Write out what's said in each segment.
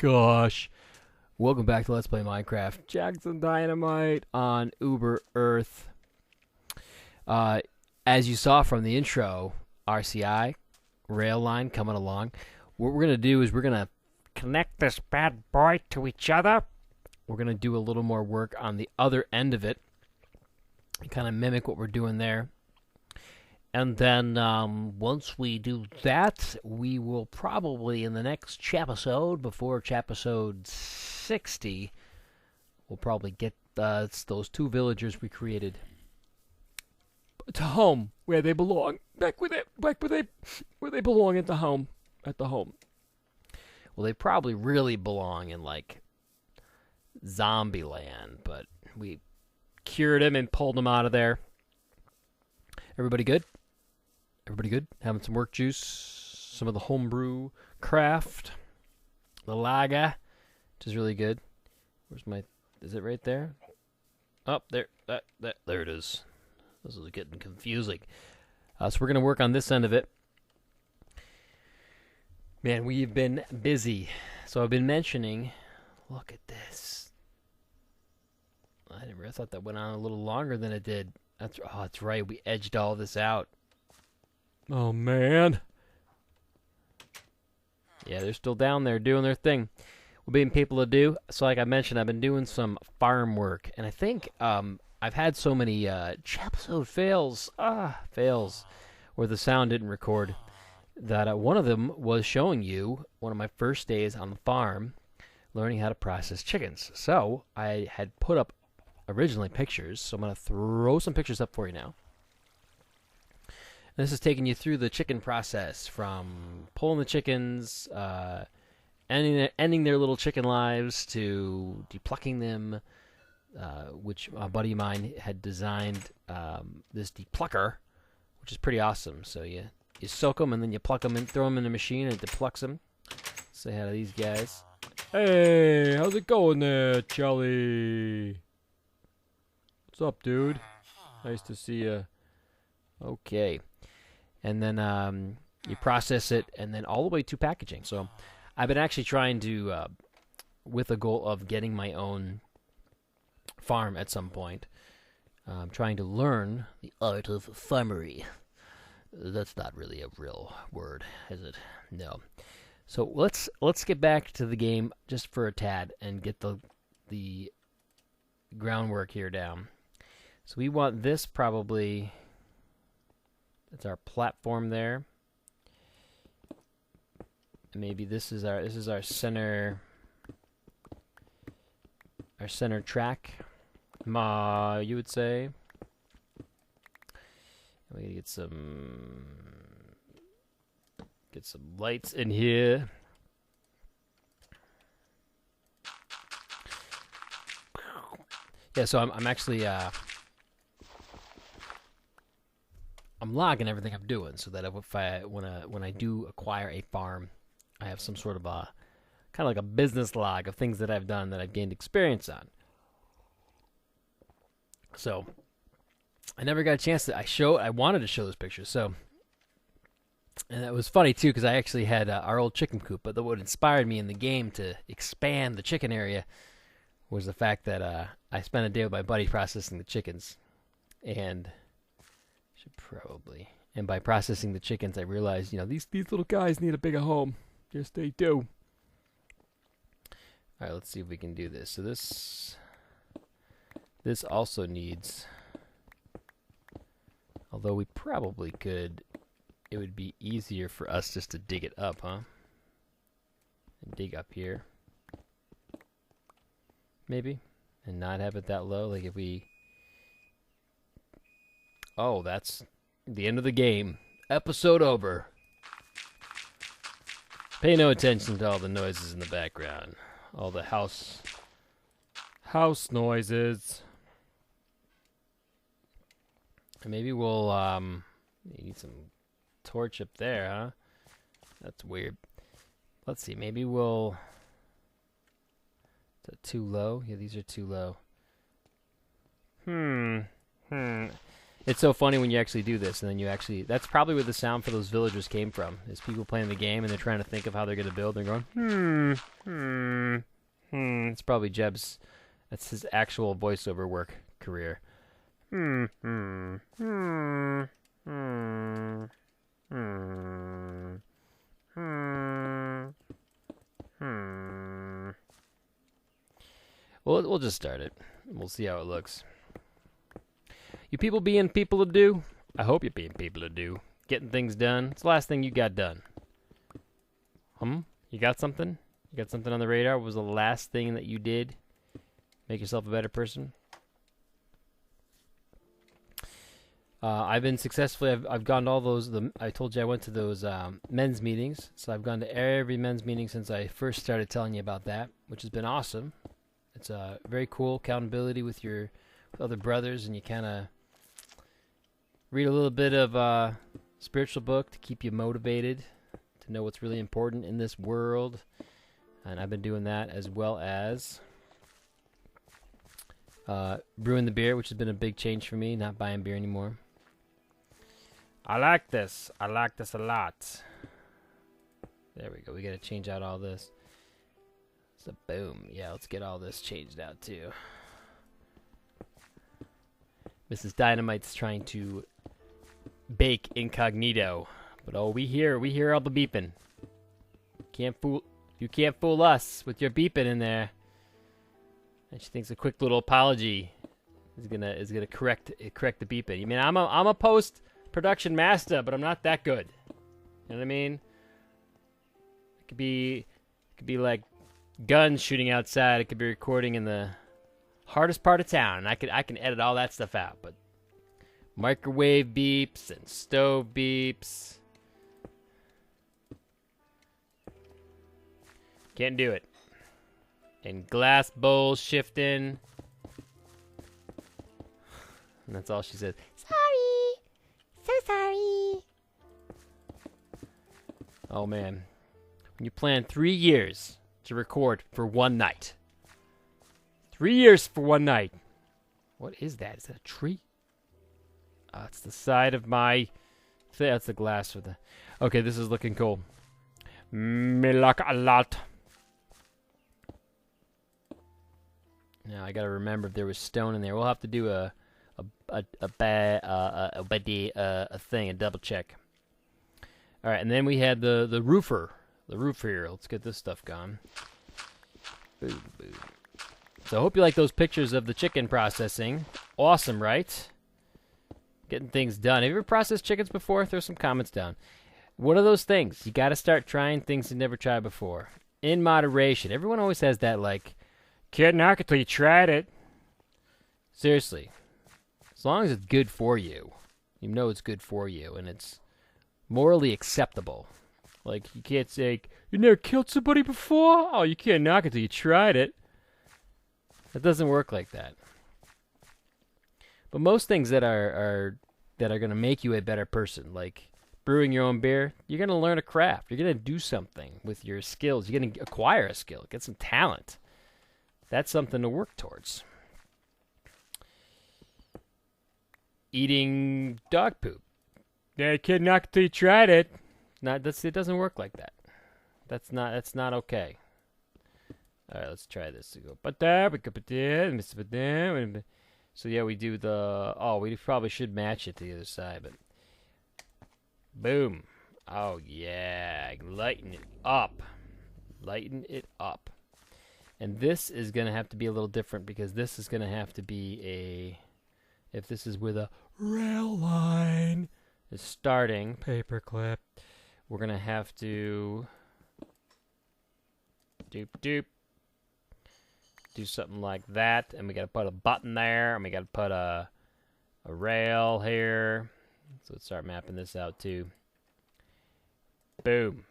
Gosh. Welcome back to Let's Play Minecraft. Jackson Dynamite on Uber Earth. As you saw from the intro, RCI, rail line coming along. What we're going to do is we're going to connect this bad boy to each other. We're going to do a little more work on the other end of it. And kind of mimic what we're doing there. And then once we do that, we will probably, in the next chapisode, before chapisode 60, we'll probably get those two villagers we created to home, where they belong. Back where they belong at the home. Well, they probably really belong in, like, zombie land, but we cured him and pulled him out of there. Everybody good? Everybody good? Having some work juice, some of the homebrew craft, the lager, which is really good. Where's my? Is it right there? Up there. There it is. This is getting confusing. So we're gonna work on this end of it. Man, we've been busy. So I've been mentioning. Look at this. I thought that went on a little longer than it did. That's right. We edged all this out. Oh, man. Yeah, they're still down there doing their thing. What being people to do. So like I mentioned, I've been doing some farm work. And I think I've had so many episode fails, where the sound didn't record, that one of them was showing you one of my first days on the farm, learning how to process chickens. So I had put up originally pictures, so I'm going to throw some pictures up for you now. And this is taking you through the chicken process, from pulling the chickens, ending their little chicken lives, to depucking them, which a buddy of mine had designed this depucker, which is pretty awesome. So you soak them, and then you pluck them and throw them in the machine, and it depucks them. Say hi to these guys. Hey, how's it going there, Charlie? What's up, dude? Nice to see you. Okay. And then you process it, and then all the way to packaging. So I've been actually trying to, with the goal of getting my own farm at some point. I'm trying to learn the art of farmery. That's not really a real word, is it? No. So let's get back to the game just for a tad and get the groundwork here down. So we want this probably. That's our platform there. And maybe this is our center track. You would say. We gotta get some lights in here. Yeah, so I'm actually I'm logging everything I'm doing, so that when I do acquire a farm, I have some sort of a kind of like a business log of things that I've done that I've gained experience on. So I never got a chance to. I wanted to show those pictures. So, and that was funny too, because I actually had our old chicken coop. But what inspired me in the game to expand the chicken area was the fact that I spent a day with my buddy processing the chickens, and and by processing the chickens, I realized, these little guys need a bigger home. Yes, they do. All right, let's see if we can do this. So this also needs, although we probably could, it would be easier for us just to dig it up, huh? And dig up here. maybe, and not have it that low. Like if we... Oh, that's the end of the game. Episode over. Pay no attention to all the noises in the background. All the house noises. And maybe we'll, need some torch up there, huh? That's weird. Let's see, maybe we'll... Is that too low? Yeah, these are too low. It's so funny when you actually do this, and then you actually... That's probably where the sound for those villagers came from, is people playing the game, and they're trying to think of how they're going to build, and they're going, It's probably Jeb's... That's his actual voiceover work career. Well, we'll just start it. We'll see how it looks. You people being people to do? I hope you're being people to do. Getting things done. It's the last thing you got done. You got something? You got something on the radar? What was the last thing that you did? Make yourself a better person? I've been successfully. I've gone to all those. I told you I went to those men's meetings. So I've gone to every men's meeting since I first started telling you about that, which has been awesome. It's very cool accountability with your other brothers, and you kind of read a little bit of spiritual book to keep you motivated to know what's really important in this world. And I've been doing that, as well as brewing the beer, which has been a big change for me. Not buying beer anymore. I like this. I like this a lot. There we go. We got to change out all this. So boom. Yeah, let's get all this changed out too. Mrs. Dynamite's trying to bake incognito, but oh, we hear all the beeping. You can't fool us with your beeping in there. And she thinks a quick little apology is gonna correct the beeping. You mean I'm a post-production master, but I'm not that good. You know what I mean? It could be like guns shooting outside. It could be recording in the hardest part of town, and I can edit all that stuff out. But microwave beeps and stove beeps, can't do it. And glass bowls shifting, and that's all she says. Sorry, so sorry. Oh man, when you plan 3 years to record for one night. 3 years for one night. What is that? Is that a tree? It's the side of my... That's the glass for the... Okay, this is looking cool. Me like a lot. Now, I gotta remember if there was stone in there. We'll have to do a thing, a double check. Alright, and then we had the roofer. The roof here. Let's get this stuff gone. Boom, boom. So I hope you like those pictures of the chicken processing. Awesome, right? Getting things done. Have you ever processed chickens before? Throw some comments down. One of those things. You got to start trying things you never tried before. In moderation. Everyone always has that, like, can't knock it till you tried it. Seriously. As long as it's good for you. You know it's good for you, and it's morally acceptable. Like, you can't say, you never killed somebody before? Oh, you can't knock it till you tried it. It doesn't work like that. But most things that are going to make you a better person, like brewing your own beer, you're going to learn a craft. You're going to do something with your skills. You're going to acquire a skill, get some talent. That's something to work towards. Eating dog poop. Yeah, you can't knock it till you tried it. It doesn't work like that. That's not okay. All right, let's try this. So yeah, we do the. Oh, we probably should match it to the other side, but boom. Oh yeah, lighten it up. Lighten it up. And this is gonna have to be a little different because this is gonna have to be a. If this is where the rail line is starting, paperclip. We're going to have to doop doop do something like that, and we got to put a button there, and we got to put a rail here. So let's start mapping this out too. Boom.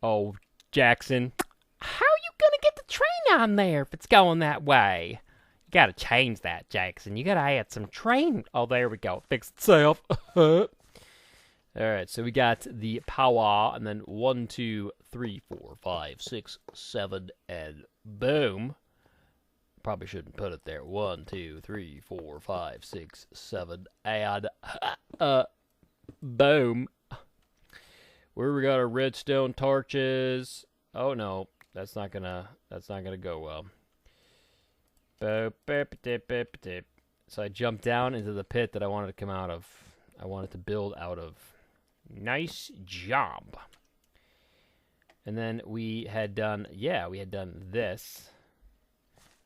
Oh, Jackson, how are you gonna get the train on there if it's going that way? You gotta change that, Jackson. You gotta add some train. Oh, there we go. Fix itself. All right, so we got the power, and then 1, 2, 3, 4, 5, 6, 7, and boom. Probably shouldn't put it there. 1, 2, 3, 4, 5, 6, 7, and boom. Where we got our redstone torches? Oh no, that's not gonna go well. So I jumped down into the pit that I wanted to come out of. I wanted to build out of. Nice job. And then we had done, this.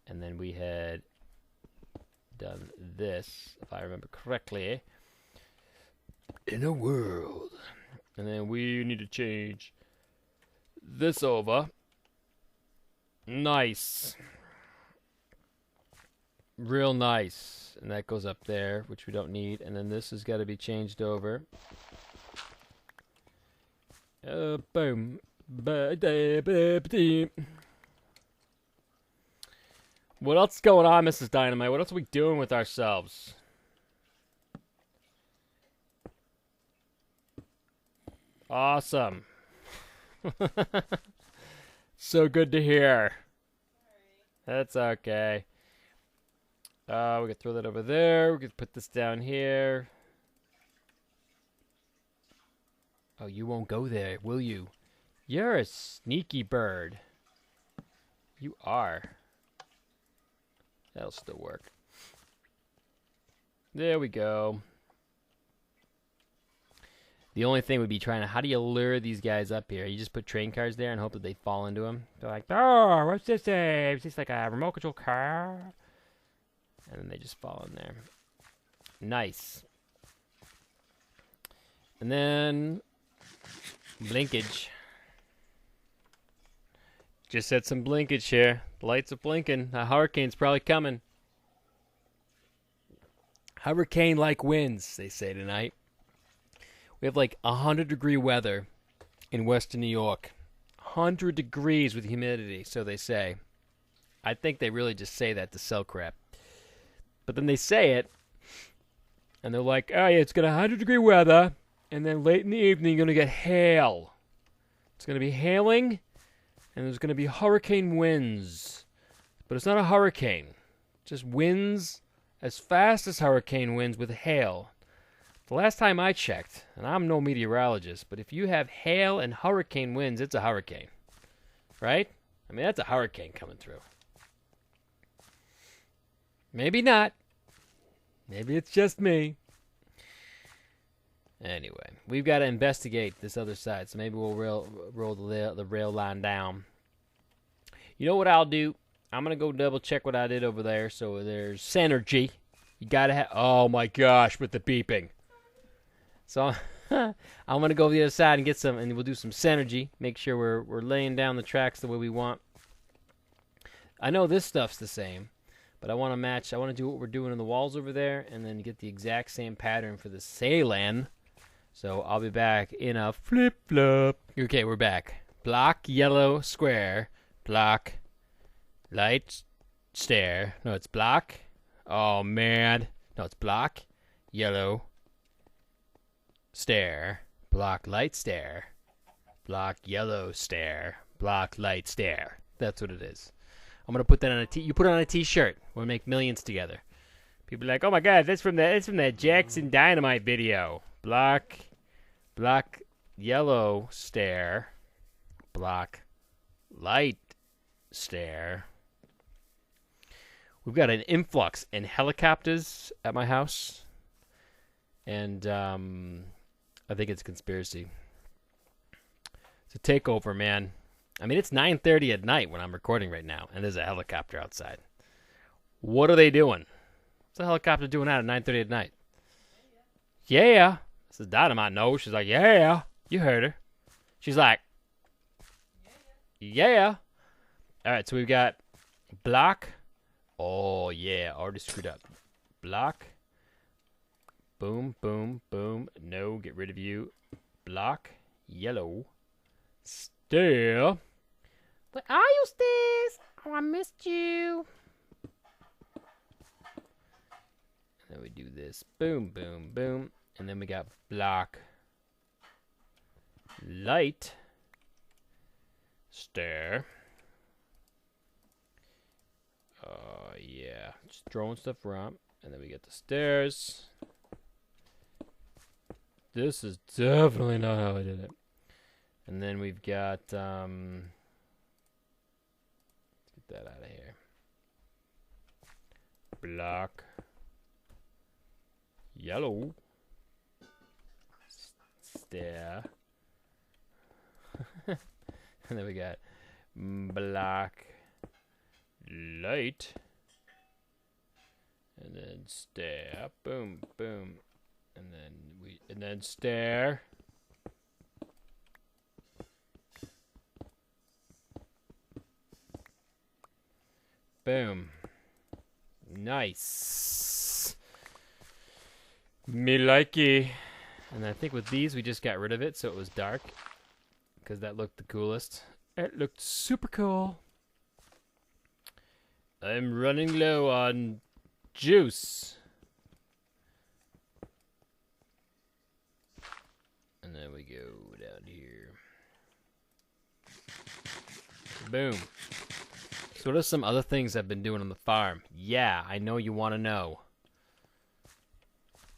And then we had done this, if I remember correctly. In a world. And then we need to change this over. Nice. Real nice. And that goes up there, which we don't need. And then this has got to be changed over. Boom. What else is going on, Mrs. Dynamite? What else are we doing with ourselves? Awesome. So good to hear. That's okay. We can throw that over there. We can put this down here. Oh, you won't go there, will you? You're a sneaky bird. You are. That'll still work. There we go. The only thing would be trying to, how do you lure these guys up here? You just put train cars there and hope that they fall into them. They're like, oh, what's this? Is this like a remote control car? And then they just fall in there. Nice. And then blinkage. Just had some blinkage here. The lights are blinking. A hurricane's probably coming. Hurricane-like winds, they say tonight. We have like 100-degree weather in western New York. 100 degrees with humidity, so they say. I think they really just say that to sell crap. But then they say it, and they're like, oh yeah, it's got 100-degree weather, and then late in the evening you're going to get hail. It's going to be hailing, and there's going to be hurricane winds. But it's not a hurricane. Just winds as fast as hurricane winds with hail. The last time I checked, and I'm no meteorologist, but if you have hail and hurricane winds, it's a hurricane. Right? I mean, that's a hurricane coming through. Maybe not. Maybe it's just me. Anyway, we've got to investigate this other side, so maybe we'll roll the rail line down. You know what I'll do? I'm going to go double check what I did over there. So there's synergy. You got to have... Oh, my gosh, with the beeping. So I'm going to go to the other side and get some, and we'll do some synergy. Make sure we're laying down the tracks the way we want. I know this stuff's the same, but I want to match. I want to do what we're doing in the walls over there, and then get the exact same pattern for the sailing. So I'll be back in a flip-flop. Okay, we're back. Block, yellow, square. Block, light, stair. No, it's block. Oh, man. No, it's block, yellow, stair. Block, light, stair. Block, yellow, stair. Block, light, stair. That's what it is. I'm going to put that on a you put it on a t-shirt. We'll make millions together. People are like, oh, my God, that's from that Jackson Dynamite video. Block, yellow, stair. Block, light, stair. We've got an influx in helicopters at my house. And I think it's a conspiracy. It's a takeover, man. I mean, it's 9:30 at night when I'm recording right now, and there's a helicopter outside. What are they doing? What's a helicopter doing out at 9:30 at night? Yeah. This is Dynamite. No, she's like, yeah. You heard her. She's like, yeah. All right, so we've got Block. Oh, yeah. Already screwed up. Block. Boom, boom, boom. No, get rid of you. Block. Yellow. Stair. Where are you, Stairs? Oh, I missed you. And then we do this. Boom, boom, boom. And then we got block. Light. Stair. Yeah. Just throwing stuff around. And then we get the stairs. This is definitely not how I did it. And then we've got, let's get that out of here. Block. Yellow. Stair. And then we got block. Light. And then stair. Boom, boom. And then stair. Boom. Nice. Me likey. And I think with these we just got rid of it so it was dark. Because that looked the coolest. It looked super cool. I'm running low on juice. And then we go down here. Boom. So what are some other things I've been doing on the farm? Yeah, I know you want to know.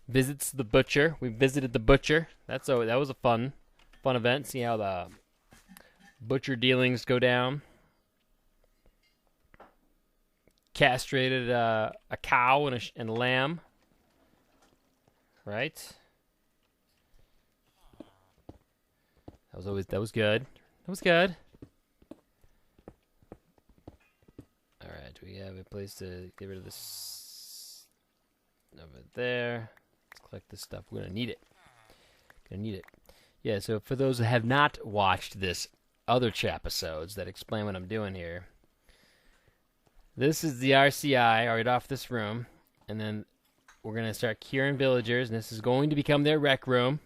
Visits the butcher. We visited the butcher. That was a fun event. See how the butcher dealings go down. Castrated a cow and a lamb. Right? That was good. That was good. Alright, we have a place to get rid of this over there. Let's collect this stuff. We're gonna need it. Yeah, so for those that have not watched this other episodes that explain what I'm doing here. This is the RCI right off this room. And then we're gonna start curing villagers, and this is going to become their rec room.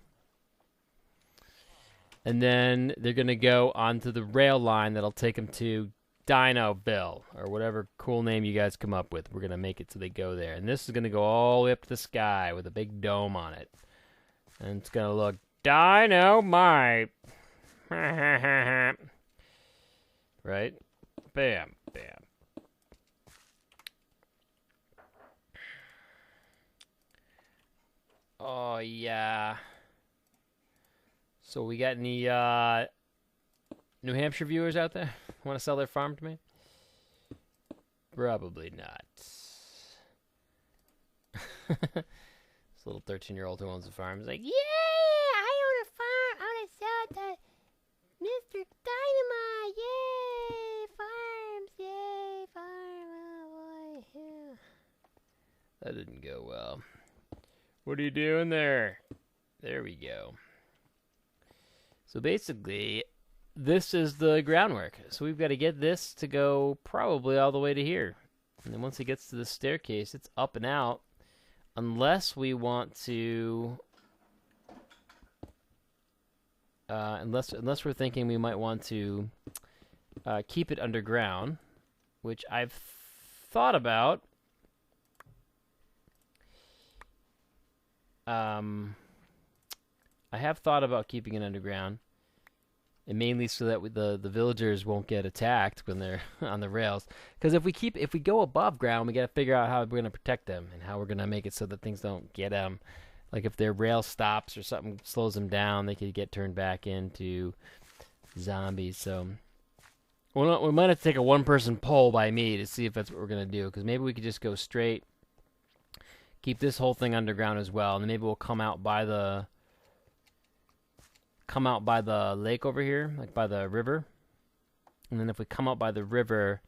And then they're going to go onto the rail line that'll take them to Dinoville, or whatever cool name you guys come up with. We're going to make it so they go there. And this is going to go all the way up to the sky with a big dome on it. And it's going to look dynamite. Right? Bam, bam. Oh, yeah. So we got any New Hampshire viewers out there want to sell their farm to me? Probably not. This little 13-year-old who owns a farm is like, yeah, I own a farm. I want to sell it to Mr. Dynamite. Yay, farms. Yay, farm. Oh, boy. Yeah. That didn't go well. What are you doing there? There we go. So basically, this is the groundwork. So we've got to get this to go probably all the way to here. And then once it gets to the staircase, it's up and out. Unless we want to... unless we're thinking we might want to keep it underground, which I've thought about. I have thought about keeping it underground, and mainly so that the villagers won't get attacked when they're on the rails. Because if we go above ground, we got to figure out how we're going to protect them and how we're going to make it so that things don't get them. Like if their rail stops or something slows them down, they could get turned back into zombies. So we might have to take a one-person poll by me to see if that's what we're going to do. Because maybe we could just go straight, keep this whole thing underground as well, and then maybe we'll come out by the lake over here, like by the river. And then if we come out by the river,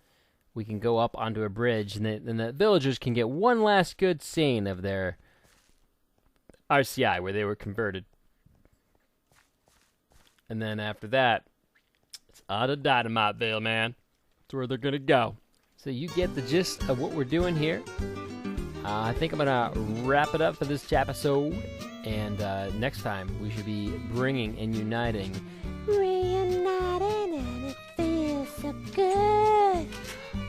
we can go up onto a bridge, and then the villagers can get one last good scene of their RCI where they were converted. And then after that, it's out of Dynamiteville, man. That's where they're gonna go. So you get the gist of what we're doing here. I think I'm gonna wrap it up for this episode, and next time we should be bringing and uniting, reuniting, and it feels so good,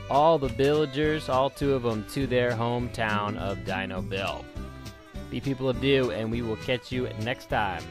all the villagers, all 2 of them, to their hometown of Dino Bill. Be people of Do, and we will catch you next time.